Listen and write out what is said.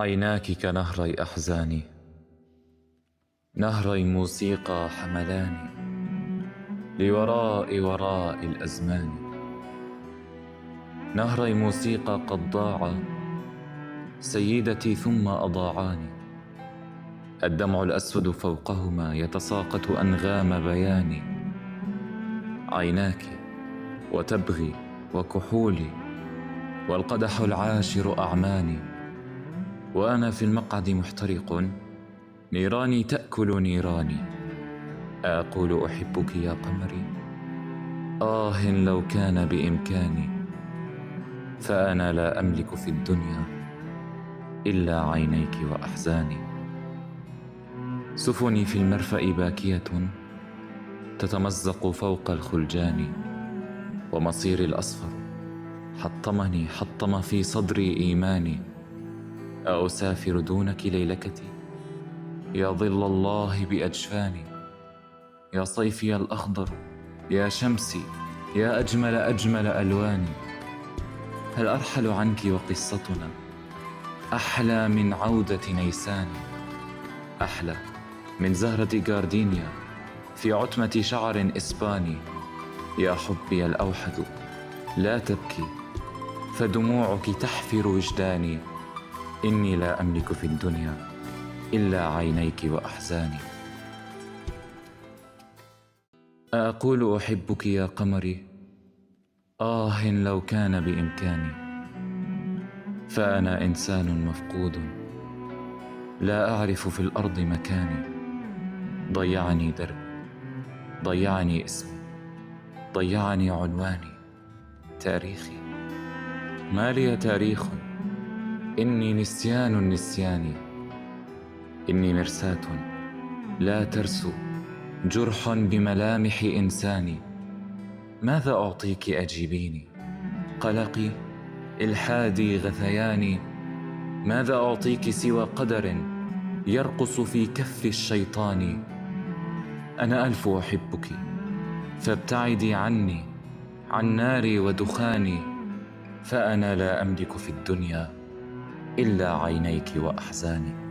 عيناك كنهري أحزاني، نهري موسيقى حملاني لوراء الأزمان. نهري موسيقى قد ضاع سيدتي ثم أضاعاني. الدمع الأسود فوقهما يتساقط أنغام بياني. عيناك وتبغي وكحولي والقدح العاشر أعماني، وأنا في المقعد محترق، نيراني تأكل نيراني. أقول أحبك يا قمري، لو كان بإمكاني، فأنا لا أملك في الدنيا إلا عينيك وأحزاني. سفني في المرفأ باكية تتمزق فوق الخلجان، ومصيري الأصفر حطم في صدري إيماني. أسافر دونك ليلكتي يا ظل الله بأجفاني، يا صيفي الأخضر، يا شمسي، يا أجمل ألواني. هل أرحل عنك وقصتنا أحلى من عودة نيسان، أحلى من زهرة جاردينيا في عتمة شعر إسباني. يا حبي الأوحد لا تبكي، فدموعك تحفر وجداني. إني لا أملك في الدنيا إلا عينيك وأحزاني. أقول أحبك يا قمري، لو كان بإمكاني، فأنا إنسان مفقود لا أعرف في الأرض مكاني. ضيعني دربي، ضيعني اسمي، ضيعني عنواني، تاريخي. ما لي تاريخ؟ إني نسيان النسيان. إني مرساة لا ترسو، جرح بملامح إنساني. ماذا أعطيك أجيبيني؟ قلقي، إلحادي، غثياني. ماذا أعطيك سوى قدر يرقص في كف الشيطان؟ أنا ألف أحبك، فابتعدي عني، عن ناري ودخاني، فأنا لا أملك في الدنيا إلا عينيك وأحزاني.